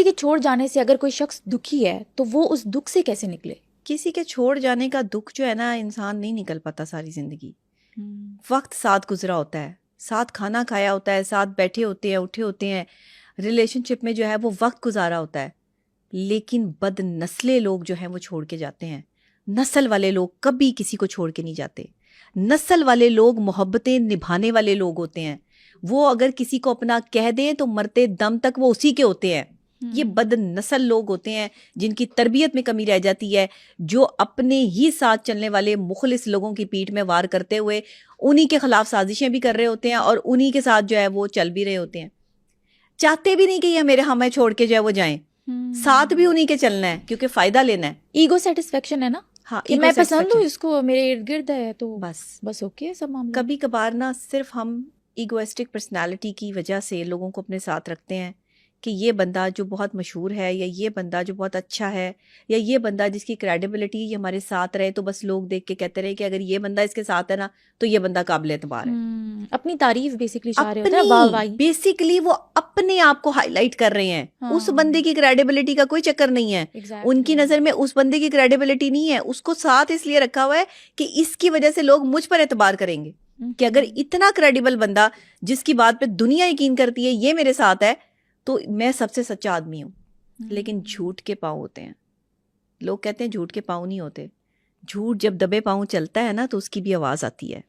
किसी के छोड़ जाने से अगर कोई शख्स दुखी है तो वो उस दुख से कैसे निकले? किसी के छोड़ जाने का दुख जो है ना, इंसान नहीं निकल पाता सारी जिंदगी। वक्त साथ गुजरा होता है, साथ खाना खाया होता है, साथ बैठे होते हैं, उठे होते हैं, रिलेशनशिप में जो है वो वक्त गुजारा होता है। लेकिन बदनस्ले लोग जो हैं वो छोड़ के जाते हैं। नस्ल वाले लोग कभी किसी को छोड़ के नहीं जाते। नस्ल वाले लोग मोहब्बतें निभाने वाले लोग होते हैं। वो अगर किसी को अपना कह दें तो मरते दम तक वो उसी के होते हैं। ये बदनस्ल लोग होते हैं जिनकी तरबियत में कमी रह जाती है, जो अपने ही साथ चलने वाले मुखलिस लोगों की पीठ में वार करते हुए उन्हीं के खिलाफ साजिशें भी कर रहे होते हैं और उन्हीं के साथ जो है वो चल भी रहे होते हैं। चाहते भी नहीं कि ये मेरे हमें छोड़ के जो है वो जाएं, साथ भी उन्हीं के चलना है क्योंकि फायदा लेना है। ईगो सेटिस्फेक्शन है ना, हाँ, कि मैं पसंद हूँ इसको, मेरे इर्द गिर्द है तो बस ओके है सब मामला। कभी कभार ना सिर्फ हम ईगोइस्टिक पर्सनालिटी की वजह से लोगों को अपने साथ रखते हैं कि ये बंदा जो बहुत मशहूर है, या ये बंदा जो बहुत अच्छा है, या ये बंदा जिसकी क्रेडिबिलिटी ये हमारे साथ रहे, तो बस लोग देख के कहते रहे कि अगर ये बंदा इसके साथ है ना तो ये बंदा काबिल एतबार है। अपनी तारीफ बेसिकली चाह रहे होते हैं, वाहवाही। बेसिकली वो अपने आप को हाईलाइट कर रहे हैं। हाँ। उस बंदे की क्रेडिबिलिटी का कोई चक्कर नहीं है। उनकी नजर में उस बंदे की क्रेडिबिलिटी नहीं है, उसको साथ इसलिए रखा हुआ है कि इसकी वजह से लोग मुझ पर एतबार करेंगे कि अगर इतना क्रेडिबल बंदा जिसकी बात पे दुनिया यकीन करती है ये मेरे साथ है तो मैं सबसे सच्चा आदमी हूँ। लेकिन झूठ के पाँव होते हैं। लोग कहते हैं झूठ के पाँव नहीं होते। झूठ जब दबे पाँव चलता है ना तो उसकी भी आवाज़ आती है,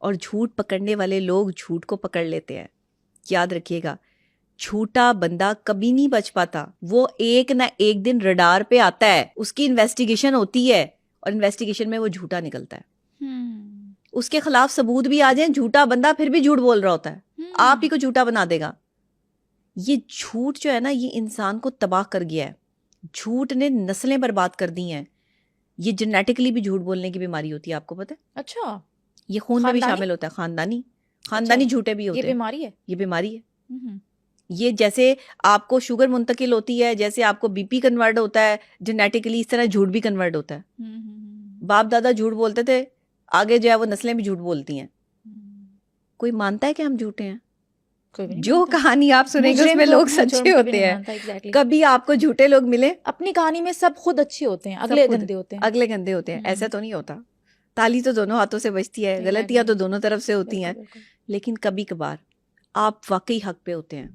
और झूठ पकड़ने वाले लोग झूठ को पकड़ लेते हैं। याद रखिएगा, झूठा बंदा कभी नहीं बच पाता। वो एक ना एक दिन रडार पे आता है, उसकी इन्वेस्टिगेशन होती है और इन्वेस्टिगेशन में वो झूठा निकलता है। उसके खिलाफ सबूत भी आ जाए, झूठा बंदा फिर भी झूठ बोल रहा होता है, आप ही को झूठा बना देगा। ये झूठ जो है ना, ये इंसान को तबाह कर गया है। झूठ ने नस्लें बर्बाद कर दी हैं। ये जेनेटिकली भी झूठ बोलने की बीमारी होती है, आपको पता है? अच्छा, ये खून में भी शामिल होता है। खानदानी झूठे भी होते हैं। ये बीमारी है? ये बीमारी है। ये जैसे आपको शुगर मुंतकिल होती है, जैसे आपको बीपी कन्वर्ट होता है जेनेटिकली, इस तरह झूठ भी कन्वर्ट होता है। बाप दादा झूठ बोलते थे, आगे जो है वो नस्लें भी झूठ बोलती हैं। कोई मानता है कि हम झूठे हैं? जो कहानी आप सुनेंगे उसमें लोग सच्चे होते हैं। कभी आपको झूठे लोग मिले? अपनी कहानी में सब खुद अच्छे होते हैं, अगले गंदे होते हैं। अगले गंदे होते हैं, ऐसा तो नहीं होता। ताली तो दोनों हाथों से बजती है, गलतियां तो दोनों तरफ से होती हैं। लेकिन कभी कभार आप वाकई हक पे होते हैं,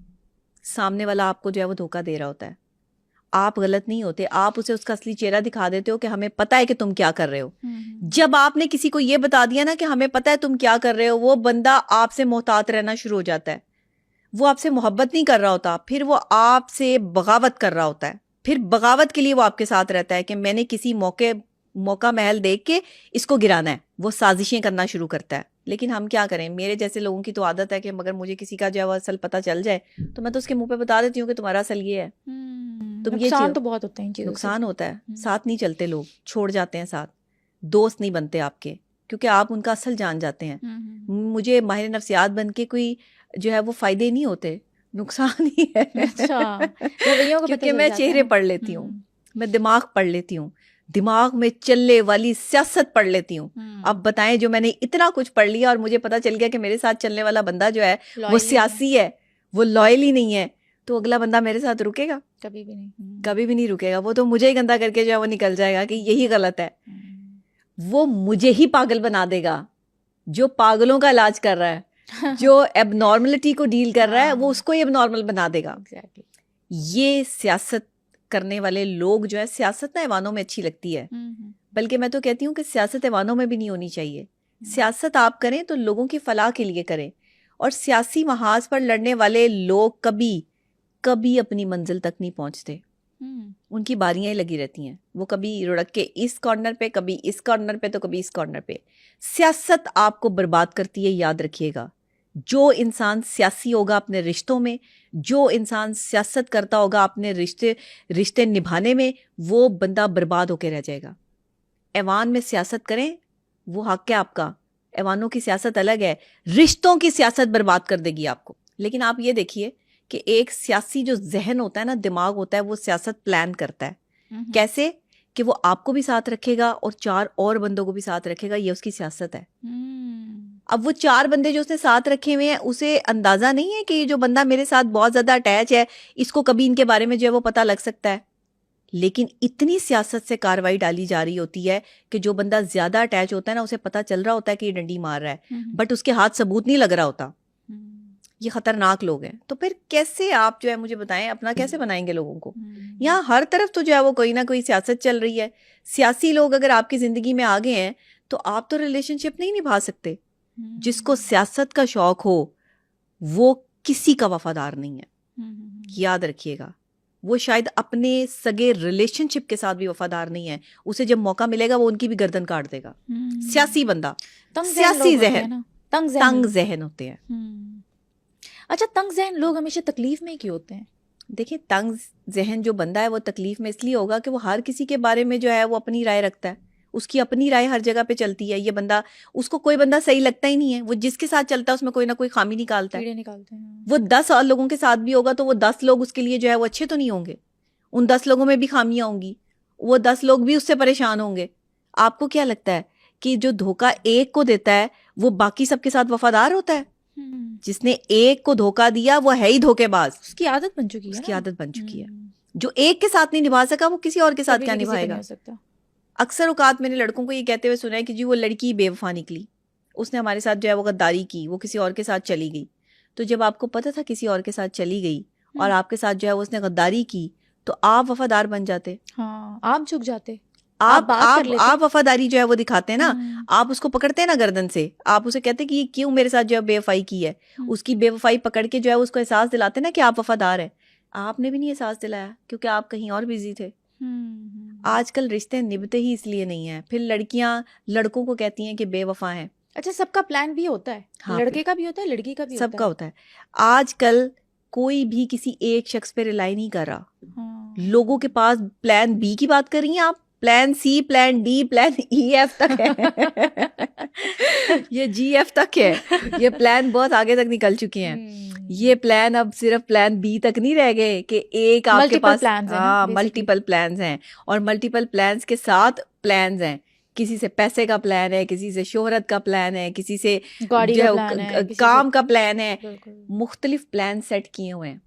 सामने वाला आपको जो है वो धोखा दे रहा होता है, आप गलत नहीं होते, आप उसे उसका असली चेहरा दिखा देते हो कि हमें पता है कि तुम क्या कर रहे हो। जब आपने किसी को ये बता दिया ना कि हमें पता है तुम क्या कर रहे हो, वो बंदा आपसे मोहतात रहना शुरू हो जाता है। वो आपसे मोहब्बत नहीं कर रहा होता, फिर वो आपसे बगावत कर रहा होता है। फिर बगावत के लिए वो आपके साथ रहता है कि मैंने किसी मौका महल देख के इसको गिराना है। वो साजिशें करना शुरू करता है। लेकिन हम क्या करें, मेरे जैसे लोगों की तो आदत है कि मगर मुझे किसी का जो असल पता चल जाए तो मैं तो उसके मुंह पे बता देती हूँ कि तुम्हारा असल ये है। तुम नुकसान तो बहुत होते हैं, नुकसान होता है। साथ नहीं चलते, लोग छोड़ जाते हैं साथ, दोस्त नहीं बनते आपके, क्योंकि आप उनका असल जान जाते हैं। मुझे माहिर नफ्सियात बन के कोई जो है वो फायदे नहीं होते, नुकसान ही है। अच्छा, क्योंकि मैं चेहरे पढ़ लेती हूँ, मैं दिमाग पढ़ लेती हूँ, दिमाग में चलने वाली सियासत पढ़ लेती हूँ। अब बताएं, जो मैंने इतना कुछ पढ़ लिया और मुझे पता चल गया कि मेरे साथ चलने वाला बंदा जो है वो सियासी है, वो लॉयल ही नहीं है, तो अगला बंदा मेरे साथ रुकेगा? कभी भी नहीं। कभी भी नहीं रुकेगा। वो तो मुझे ही गंदा करके जो है वो निकल जाएगा कि यही गलत है। वो मुझे ही पागल बना देगा। जो पागलों का इलाज कर रहा है, जो एबनॉर्मलिटी को डील कर रहा है, वो उसको ही एबनॉर्मल बना देगा। ये सियासत करने वाले लोग जो है, सियासत ना ऐवानों में अच्छी लगती है, बल्कि मैं तो कहती हूँ कि सियासत ऐवानों में भी नहीं होनी चाहिए। सियासत आप करें तो लोगों की फलाह के लिए करें, और सियासी महाज पर लड़ने वाले लोग कभी कभी अपनी मंजिल तक नहीं पहुंचते। उनकी बारियां ही लगी रहती हैं, वो कभी रुड़क के इस कॉर्नर पे, कभी इस कॉर्नर पे, तो कभी इस कॉर्नर पे। सियासत आपको बर्बाद करती है, याद रखिएगा। जो इंसान सियासी होगा अपने रिश्तों में, जो इंसान सियासत करता होगा अपने रिश्ते निभाने में, वो बंदा बर्बाद होकर रह जाएगा। ऐवान में सियासत करें, वो हक है आपका। ऐवानों की सियासत अलग है, रिश्तों की सियासत बर्बाद कर देगी आपको। लेकिन आप ये देखिए कि एक सियासी जो जहन होता है ना, दिमाग होता है, वो सियासत प्लान करता है। कैसे? कि वो आपको भी साथ रखेगा और 4 और बंदों को भी साथ रखेगा। ये उसकी सियासत है। अब वो 4 बंदे जो उसने साथ रखे हुए हैं, उसे अंदाजा नहीं है कि ये जो बंदा मेरे साथ बहुत ज्यादा अटैच है, इसको कभी इनके बारे में जो है वो पता लग सकता है। लेकिन इतनी सियासत से कार्रवाई डाली जा रही होती है कि जो बंदा ज्यादा अटैच होता है ना, उसे पता चल रहा होता है कि ये डंडी मार रहा है, बट उसके हाथ सबूत नहीं लग रहा होता। ये खतरनाक लोग हैं। तो फिर कैसे आप जो है मुझे बताएं, अपना कैसे बनाएंगे लोगों को? यहाँ हर तरफ तो जो है वो कोई ना कोई सियासत चल रही है। सियासी लोग अगर आपकी जिंदगी में आ गए हैं तो आप तो रिलेशनशिप नहीं निभा सकते। जिसको सियासत का शौक हो वो किसी का वफादार नहीं है, याद रखिएगा। वो शायद अपने सगे रिलेशनशिप के साथ भी वफादार नहीं है। उसे जब मौका मिलेगा वो उनकी भी गर्दन काट देगा। सियासी बंदा, सियासी जहन, तंग जहन होते हैं। अच्छा, तंग जहन लोग हमेशा तकलीफ में क्यों होते हैं? देखिए, तंग जहन जो बंदा है वो तकलीफ में इसलिए होगा कि वो हर किसी के बारे में जो है वो अपनी राय रखता है। उसकी अपनी राय हर जगह पे चलती है। ये बंदा, उसको कोई बंदा सही लगता ही नहीं है। वो जिसके साथ चलता है उसमें कोई ना कोई खामी निकालता है। निकालते हैं। वो 10 और लोगों के साथ भी होगा तो वो 10 लोग उसके लिए जो है वो अच्छे तो नहीं होंगे। उन 10 लोगों में भी खामियां होंगी। वो 10 लोग भी उससे परेशान होंगे। आपको क्या लगता है कि जो धोखा एक को देता है वो बाकी सबके साथ वफादार होता है? जिसने एक को धोखा दिया वो है ही धोखेबाज। उसकी आदत बन चुकी है। उसकी आदत बन चुकी है। जो एक के साथ नहीं निभा सका वो किसी और के साथ क्या निभाएगा? अक्सर औकात मैंने लड़कों को ये कहते हुए सुना है कि जी वो लड़की बेवफा निकली, उसने हमारे साथ जो है वो गद्दारी की, वो किसी और के साथ चली गई। तो जब आपको पता था किसी और के साथ चली गई और आपके साथ जो है वो उसने गद्दारी की, तो आप वफादार बन जाते। हाँ, आप झुक जाते। आप वफादारी जो है वो दिखाते हैं ना। आप उसको पकड़ते हैं ना गर्दन से, आप उसे कहते कि ये क्यों मेरे साथ जो है बेवफाई की है। उसकी बेवफाई पकड़ के जो है उसको एहसास दिलाते ना कि आप वफादार है। आपने भी नहीं एहसास दिलाया क्योंकि आप कहीं और बिजी थे। आजकल रिश्ते निभते ही इसलिए नहीं है। फिर लड़कियां लड़कों को कहती हैं कि बेवफा हैं। अच्छा, सबका प्लान भी होता है। हाँ, लड़के का भी होता है, लड़की का भी होता है, सबका होता है। आजकल कोई भी किसी एक शख्स पे रिलाई नहीं कर रहा। लोगों के पास प्लान बी की बात कर रही हैं आप, plan C, plan D, plan EF तक है। ये GF तक है। ये प्लान बहुत आगे तक निकल चुके हैं। ये प्लान अब सिर्फ प्लान बी तक नहीं रह गए कि एक आपके पास मल्टीपल प्लान्स हैं और मल्टीपल प्लान्स के साथ प्लान्स हैं। किसी से पैसे का प्लान है, किसी से शोहरत का प्लान है, किसी से गाड़ी का प्लान है, काम का प्लान है। मुख्तलिफ प्लान सेट किए हुए हैं।